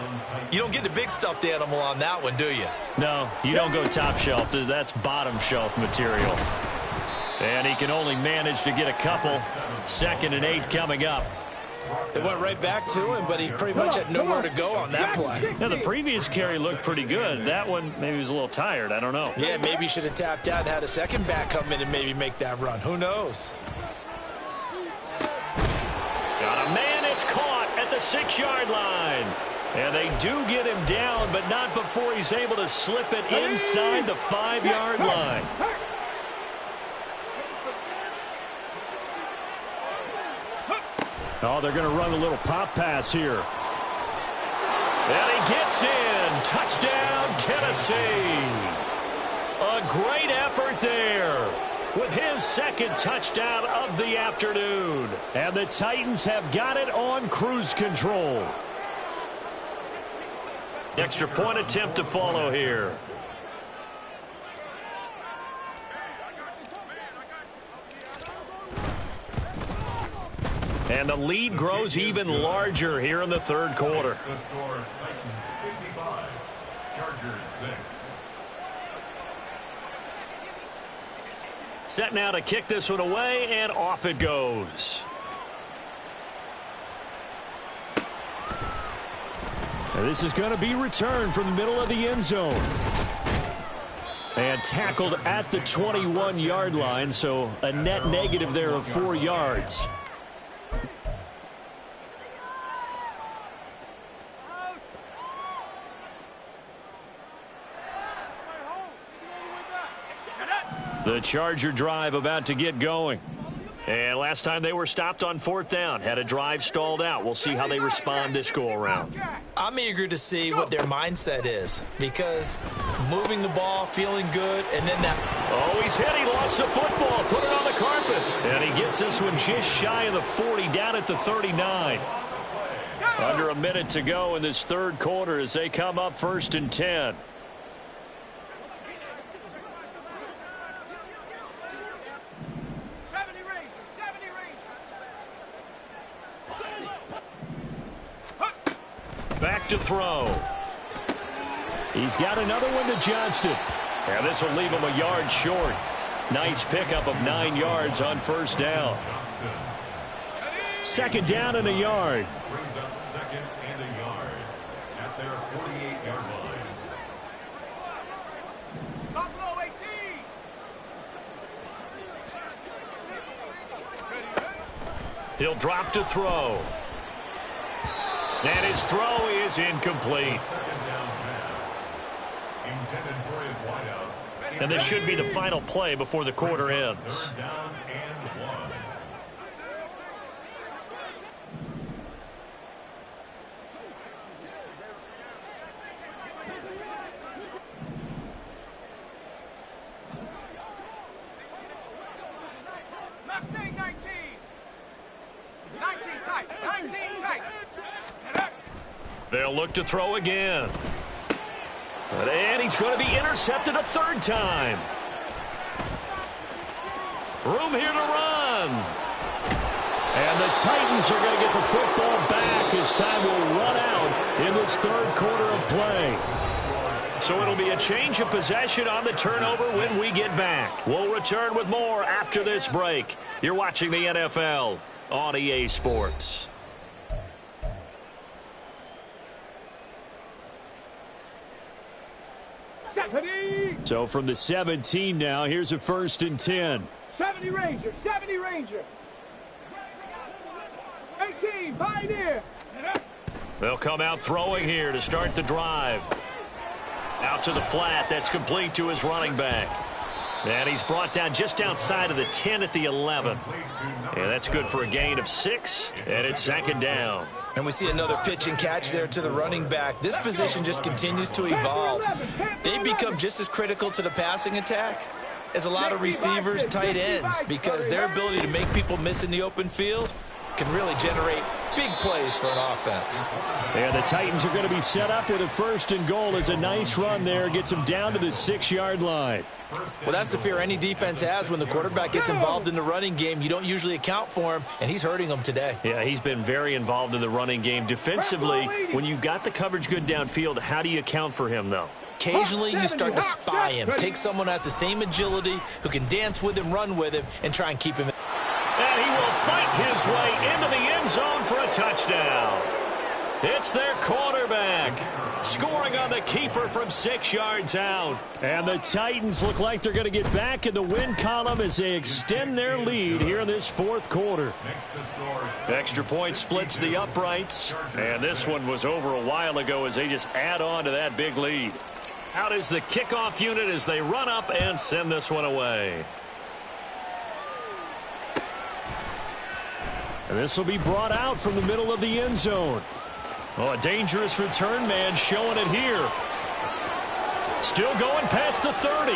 you don't get the big stuffed animal on that one, do you? No, you don't go top shelf. That's bottom shelf material. And he can only manage to get a couple. 2nd and 8 coming up. They went right back to him, but he pretty much had nowhere to go on that play. Now, the previous carry looked pretty good. That one, maybe he was a little tired. I don't know. Yeah, maybe he should have tapped out and had a second back come in and maybe make that run. Who knows? Got a man. It's caught at the 6-yard line. And they do get him down, but not before he's able to slip it inside the 5-yard line. Oh, they're going to run a little pop pass here. And he gets in. Touchdown, Tennessee. A great effort there with his 2nd touchdown of the afternoon. And the Titans have got it on cruise control. Extra point attempt to follow here. And the lead grows even larger here in the 3rd quarter. The score, Titans 55, Chargers 6. Set now to kick this one away, and off it goes. And this is going to be returned from the middle of the end zone. And tackled at the 21-yard line, so a net negative there of 4 yards. The Charger drive about to get going. And last time they were stopped on 4th down, had a drive stalled out. We'll see how they respond this go-around. I'm eager to see what their mindset is, because moving the ball, feeling good, and then that... Oh, he's hit. He lost the football. Put it on the carpet. And he gets this one just shy of the 40, down at the 39. Under a minute to go in this 3rd quarter as they come up 1st and 10. to throw. He's got another one to Johnston. And this will leave him a yard short. Nice pickup of 9 yards on first down. Second down and a yard. Brings up second and a yard at their 48-yard line. Buffalo 18. He'll drop to throw. And his throw is incomplete. Second down pass. Intended for his wideout. And this should be the final play before the quarter ends. Third down and 1. Mustang 19. 19 tight. 19 tight. They'll look to throw again. And he's going to be intercepted a third time. Room here to run. And the Titans are going to get the football back as time will run out in this third quarter of play. So it'll be a change of possession on the turnover when we get back. We'll return with more after this break. You're watching the NFL on EA Sports. So from the 17 now, here's a 1st and 10. 70 Ranger. 70 Ranger. 18 Pioneer. They'll come out throwing here to start the drive. Out to the flat. That's complete to his running back. And he's brought down just outside of the 10 at the 11. And that's good for a gain of 6. And it's second down. And we see another pitch and catch there to the running back. This position just continues to evolve. They become just as critical to the passing attack as a lot of receivers, tight ends, because their ability to make people miss in the open field can really generate big plays for an offense. And the Titans are going to be set up with a 1st and goal. It's a nice run there. Gets them down to the 6-yard line. Well, that's the fear any defense has when the quarterback gets involved in the running game. You don't usually account for him, and he's hurting them today. Yeah, he's been very involved in the running game. Defensively, when you got the coverage good downfield, how do you account for him, though? Occasionally, you start to spy him. Take someone that has the same agility, who can dance with him, run with him, and try and keep him. And he will fight his way into the end zone for a touchdown. It's their quarterback scoring on the keeper from 6 yards out. And the Titans look like they're going to get back in the win column as they extend their lead here in this 4th quarter. Extra point splits the uprights. And this one was over a while ago as they just add on to that big lead. Out is the kickoff unit as they run up and send this one away. And this will be brought out from the middle of the end zone. Oh, a dangerous return man showing it here. Still going past the 30.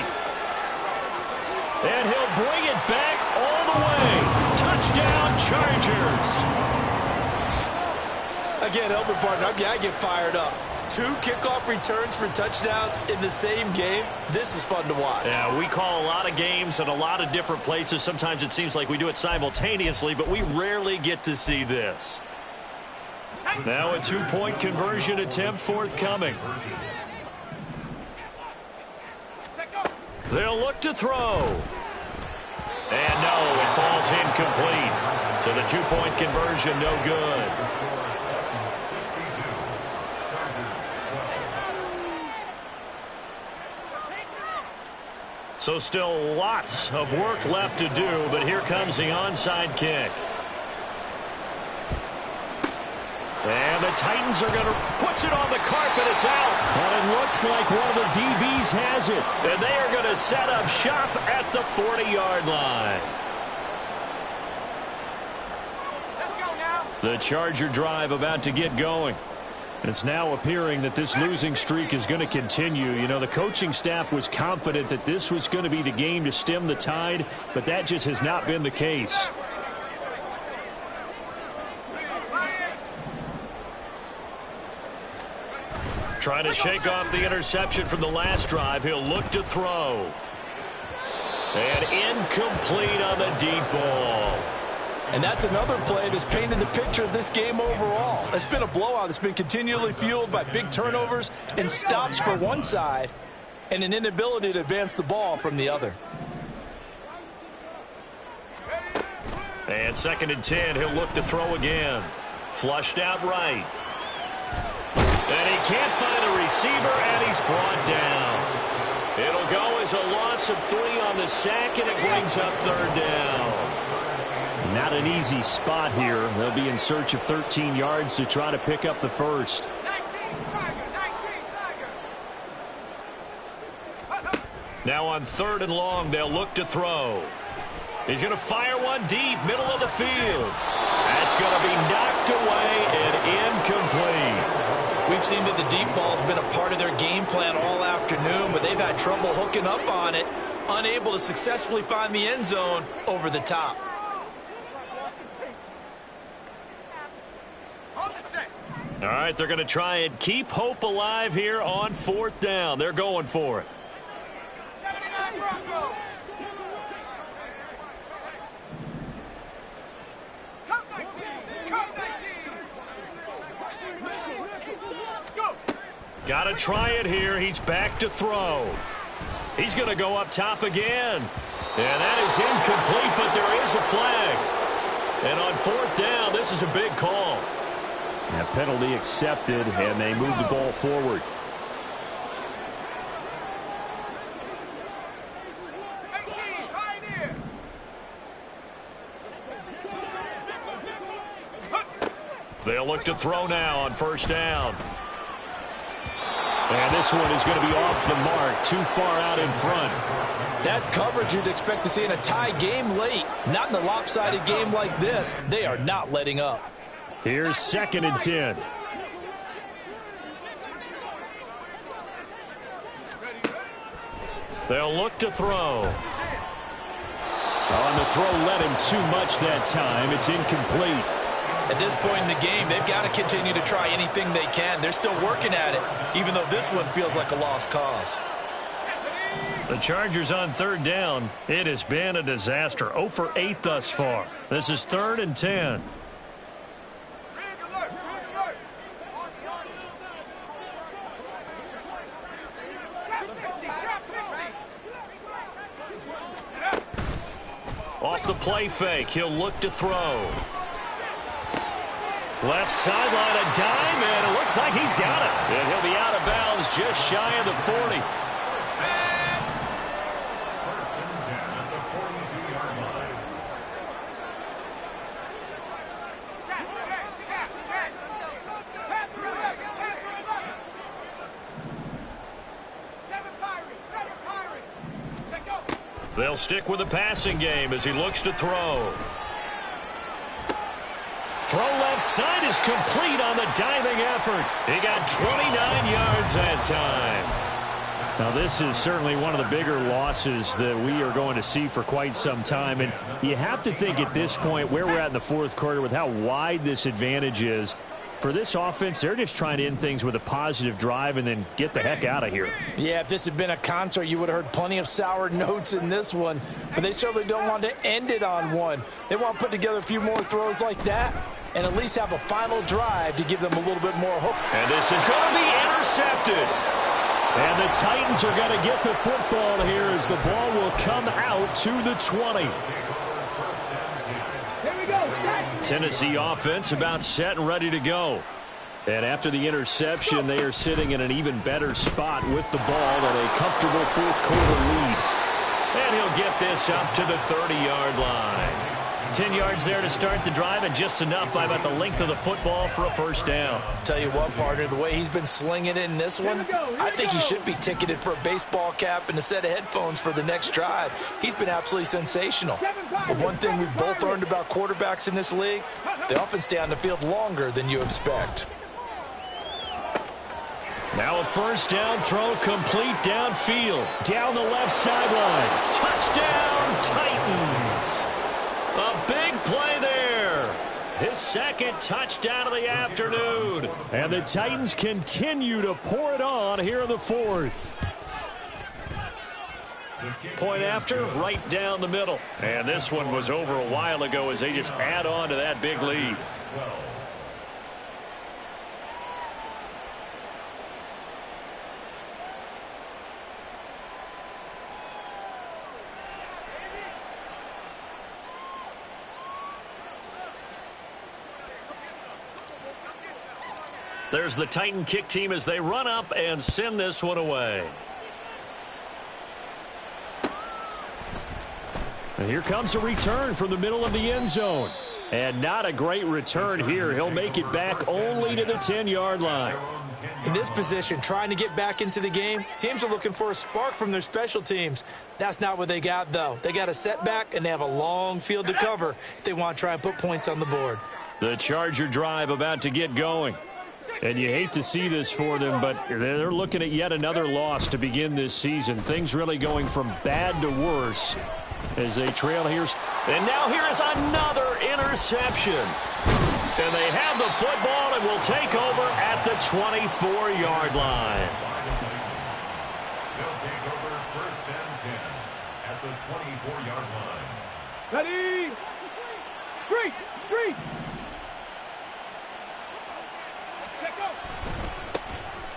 And he'll bring it back all the way. Touchdown, Chargers. Again, Elmer partner, I get fired up. 2 kickoff returns for touchdowns in the same game. This is fun to watch. Yeah, we call a lot of games in a lot of different places. Sometimes it seems like we do it simultaneously, but we rarely get to see this. Now a 2-point conversion attempt forthcoming. They'll look to throw. And no, it falls incomplete. So the 2-point conversion no good. So still lots of work left to do, but here comes the onside kick. And the Titans are going to put it on the carpet. It's out. And it looks like one of the DBs has it. And they are going to set up shop at the 40-yard line. Let's go now. The Charger drive about to get going. It's now appearing that this losing streak is going to continue. You know, the coaching staff was confident that this was going to be the game to stem the tide, but that just has not been the case. Trying to shake off the interception from the last drive. He'll look to throw. And incomplete on the deep ball. And that's another play that's painted the picture of this game overall. It's been a blowout. It's been continually fueled by big turnovers and stops for one side and an inability to advance the ball from the other. And 2nd and 10, he'll look to throw again. Flushed out right. And he can't find a receiver, and he's brought down. It'll go as a loss of 3 on the sack, and it brings up 3rd down. Not an easy spot here. They'll be in search of 13 yards to try to pick up the first. 19 Tiger, 19 Tiger. Now on 3rd and long, they'll look to throw. He's going to fire one deep, middle of the field. That's going to be knocked away and incomplete. We've seen that the deep ball's been a part of their game plan all afternoon, but they've had trouble hooking up on it, unable to successfully find the end zone over the top. On the set. All right, they're going to try and keep hope alive here on 4th down. They're going for it. 79 Broncos. Come 19. Come 19. Let's go. Got to try it here. He's back to throw. He's going to go up top again. And that is incomplete, but there is a flag. And on 4th down, this is a big call. A penalty accepted, and they move the ball forward. 18, Pioneer. They'll look to throw now on 1st down. And this one is going to be off the mark, too far out in front. That's coverage you'd expect to see in a tie game late. Not in a lopsided game like this. They are not letting up. Here's 2nd and 10. They'll look to throw. On the throw led him too much that time. It's incomplete. At this point in the game, they've got to continue to try anything they can. They're still working at it, even though this one feels like a lost cause. The Chargers on 3rd down. It has been a disaster. 0 for 8 thus far. This is 3rd and 10. Red alert. Red alert. Trap 60. Trap 60. Off the play fake, he'll look to throw. Left sideline, a dime, and it looks like he's got it. And he'll be out of bounds just shy of the 40. First and 10 at the 42-yard line. Trap, trap, trap, trap. Trap the left. Trap the left. 7 Pirates. 7 Pirates. Let go. They'll stick with the passing game as he looks to throw. Throw left side is complete on the diving effort. He got 29 yards that time. Now, this is certainly one of the bigger losses that we are going to see for quite some time. And you have to think at this point where we're at in the 4th quarter with how wide this advantage is. For this offense, they're just trying to end things with a positive drive and then get the heck out of here. Yeah, if this had been a concert, you would have heard plenty of sour notes in this one. But they certainly don't want to end it on one. They want to put together a few more throws like that and at least have a final drive to give them a little bit more hope. And this is going to be intercepted. And the Titans are going to get the football here as the ball will come out to the 20. Here we go. Set. Tennessee offense about set and ready to go. And after the interception, they are sitting in an even better spot with the ball and a comfortable 4th quarter lead. And he'll get this up to the 30-yard line. 10 yards there to start the drive, and just enough by about the length of the football for a 1st down. Tell you what, partner, the way he's been slinging it in this one, I think he should be ticketed for a baseball cap and a set of headphones for the next drive. He's been absolutely sensational. But one thing we've both learned about quarterbacks in this league, they often stay on the field longer than you expect. Now a 1st down throw complete downfield. Down the left sideline. Touchdown, Titans. A big play there. His 2nd touchdown of the afternoon. And the Titans continue to pour it on here in the 4th. Point after, right down the middle. And this one was over a while ago as they just add on to that big lead. There's the Titan kick team as they run up and send this one away. And here comes a return from the middle of the end zone. And not a great return here. He'll make it back only to the 10-yard line. In this position, trying to get back into the game, teams are looking for a spark from their special teams. That's not what they got, though. They got a setback, and they have a long field to cover if they want to try and put points on the board. The Charger drive about to get going. And you hate to see this for them, but they're looking at yet another loss to begin this season. Things really going from bad to worse as they trail here. And now here is another interception. And they have the football and will take over at the 24-yard line. They'll take over first and 10 at the 24-yard line. Ready? Street! Street!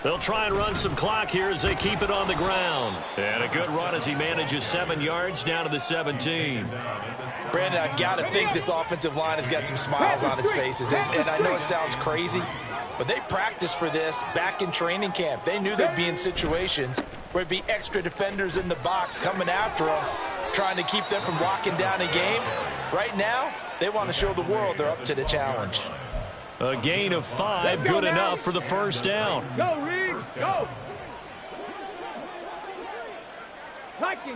They'll try and run some clock here as they keep it on the ground. And a good run as he manages 7 yards down to the 17. Brandon, I've got to think this offensive line has got some smiles on its faces. And I know it sounds crazy, but they practiced for this back in training camp. They knew they'd be in situations where it'd be extra defenders in the box coming after them, trying to keep them from locking down a game. Right now, they want to show the world they're up to the challenge. A gain of 5, good enough for the first down. Go, Reed! Go!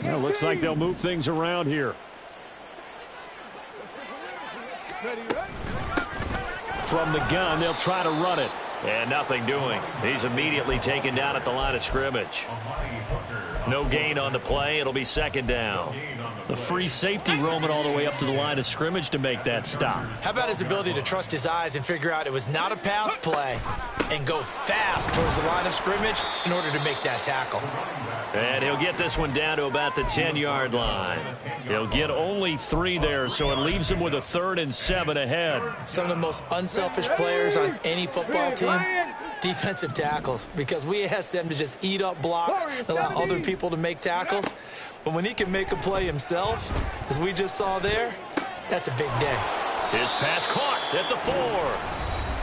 Well, looks like they'll move things around here. From the gun, they'll try to run it. And nothing doing. He's immediately taken down at the line of scrimmage. No gain on the play. It'll be second down. The free safety roaming all the way up to the line of scrimmage to make that stop. How about his ability to trust his eyes and figure out it was not a pass play and go fast towards the line of scrimmage in order to make that tackle. And he'll get this one down to about the 10-yard line. He'll get only 3 there, so it leaves him with a 3rd and 7 ahead. Some of the most unselfish players on any football team, defensive tackles, because we ask them to just eat up blocks and allow other people to make tackles. But when he can make a play himself, as we just saw there, that's a big day. His pass caught at the 4.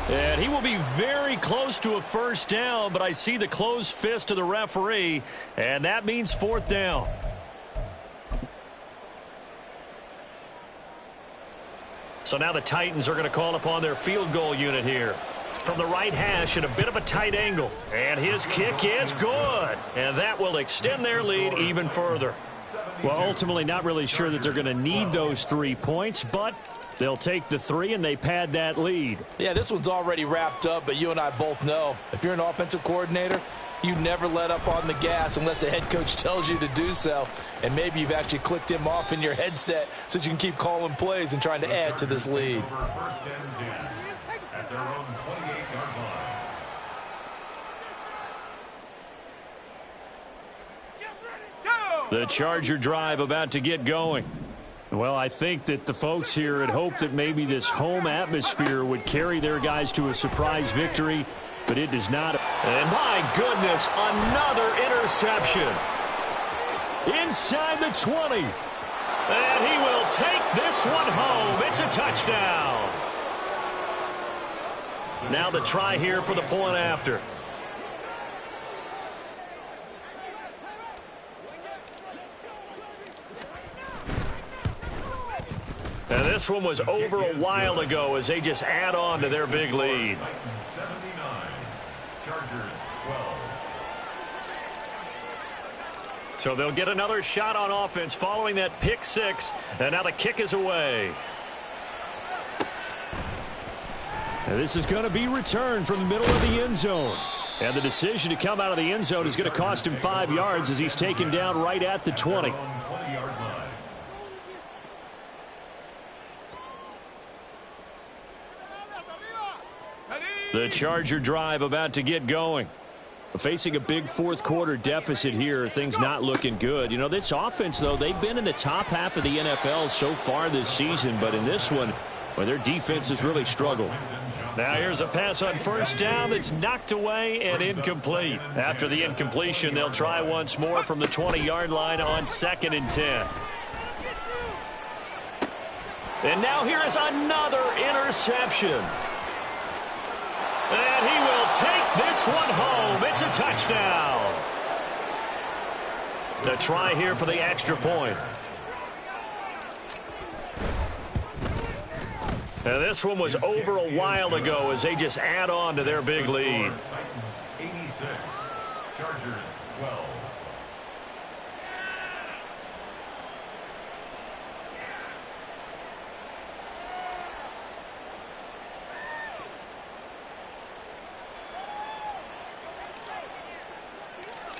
And he will be very close to a first down, but I see the closed fist of the referee, and that means 4th down. So now the Titans are going to call upon their field goal unit here. From the right hash at a bit of a tight angle. And his kick is good. And that will extend their lead even further. Well, ultimately not really sure that they're going to need those 3 points, but they'll take the 3 and they pad that lead. Yeah, this one's already wrapped up, but you and I both know if you're an offensive coordinator, you never let up on the gas unless the head coach tells you to do so. And maybe you've actually clicked him off in your headset so you can keep calling plays and trying to add to this lead. First and 10 at their own 28-yard line. The Charger drive about to get going. Well, I think that the folks here had hoped that maybe this home atmosphere would carry their guys to a surprise victory, but it does not. And my goodness, another interception. Inside the 20. And he will take this one home. It's a touchdown. Now the try here for the point after. And this one was over a while ago as they just add on to their big lead. 79, Chargers 12. So they'll get another shot on offense following that pick 6. And now the kick is away. And this is going to be returned from the middle of the end zone. And the decision to come out of the end zone is going to cost him 5 yards as he's taken down right at the 20. 20-yard line. The Charger drive about to get going. Facing a big fourth-quarter deficit here, things not looking good. You know, this offense, though, they've been in the top half of the NFL so far this season, but in this one, well, their defense has really struggled. Now here's a pass on first down that's knocked away and incomplete. After the incompletion, they'll try once more from the 20-yard line on 2nd and 10. And now here is another interception. And he will take this one home. It's a touchdown. The try here for the extra point. And this one was over a while ago as they just add on to their big lead. Titans 86, Chargers 12.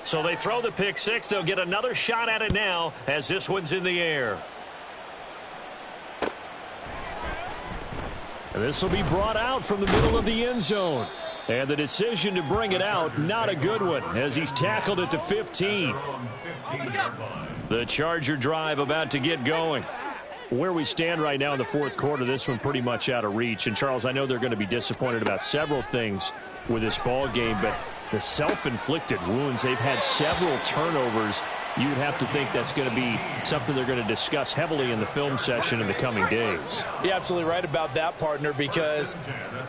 So they throw the pick six. They'll get another shot at it now as this one's in the air. And this will be brought out from the middle of the end zone. And the decision to bring it out, not a good one, as he's tackled at the 15. The Charger drive about to get going. Where we stand right now in the fourth quarter, this one pretty much out of reach. And, Charles, I know they're going to be disappointed about several things with this ball game, but the self-inflicted wounds, they've had several turnovers. You would have to think that's going to be something they're going to discuss heavily in the film session in the coming days. You're absolutely right about that, partner, because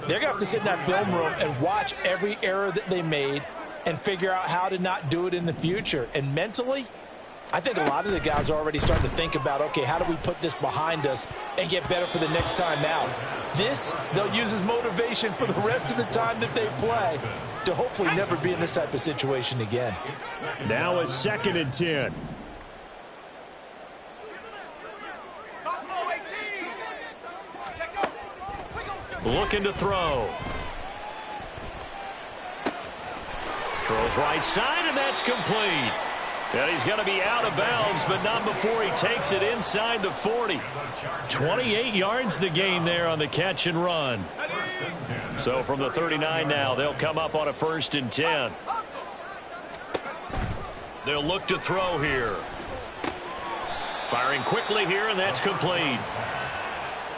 they're going to have to sit in that film room and watch every error that they made and figure out how to not do it in the future. And mentally, I think a lot of the guys are already starting to think about, okay, how do we put this behind us and get better for the next time out? This, they'll use as motivation for the rest of the time that they play to hopefully never be in this type of situation again. Now a 2nd and 10. Looking to throw. Throws right side, and that's complete. And he's going to be out of bounds, but not before he takes it inside the 40. 28 yards the gain there on the catch and run. So from the 39 now, they'll come up on a 1st and 10. They'll look to throw here. Firing quickly here, and that's complete.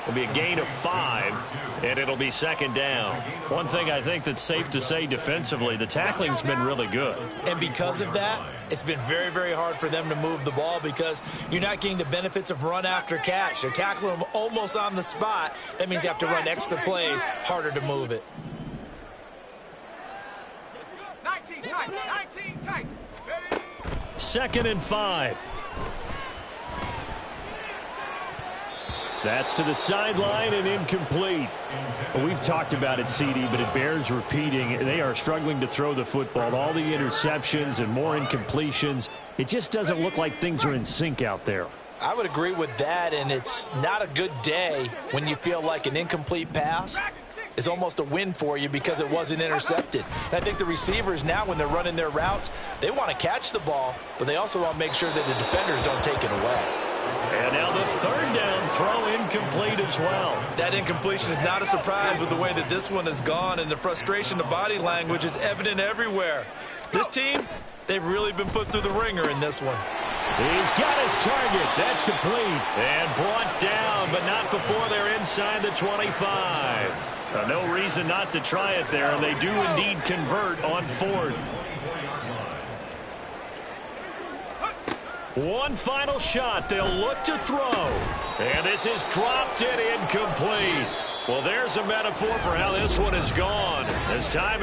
It'll be a gain of 5, and it'll be 2nd down. One thing I think that's safe to say defensively, the tackling's been really good. And because of that, it's been very, very hard for them to move the ball because you're not getting the benefits of run after catch. They're tackling them almost on the spot. That means you have to run extra plays, harder to move it. 19 tight, 19 tight. 2nd and 5. That's to the sideline and incomplete. Well, we've talked about it, CD, but it bears repeating. They are struggling to throw the football. All the interceptions and more incompletions. It just doesn't look like things are in sync out there. I would agree with that, and it's not a good day when you feel like an incomplete pass is almost a win for you because it wasn't intercepted. And I think the receivers now, when they're running their routes, they want to catch the ball, but they also want to make sure that the defenders don't take it away. And now the 3rd down throw incomplete as well. That incompletion is not a surprise with the way that this one has gone, and the frustration, the body language is evident everywhere. This team, they've really been put through the ringer in this one. He's got his target. That's complete. And brought down, but not before they're inside the 25. No reason not to try it there, and they do indeed convert on 4th. One final shot. They'll look to throw. And this is dropped and incomplete. Well, there's a metaphor for how this one has gone. As time is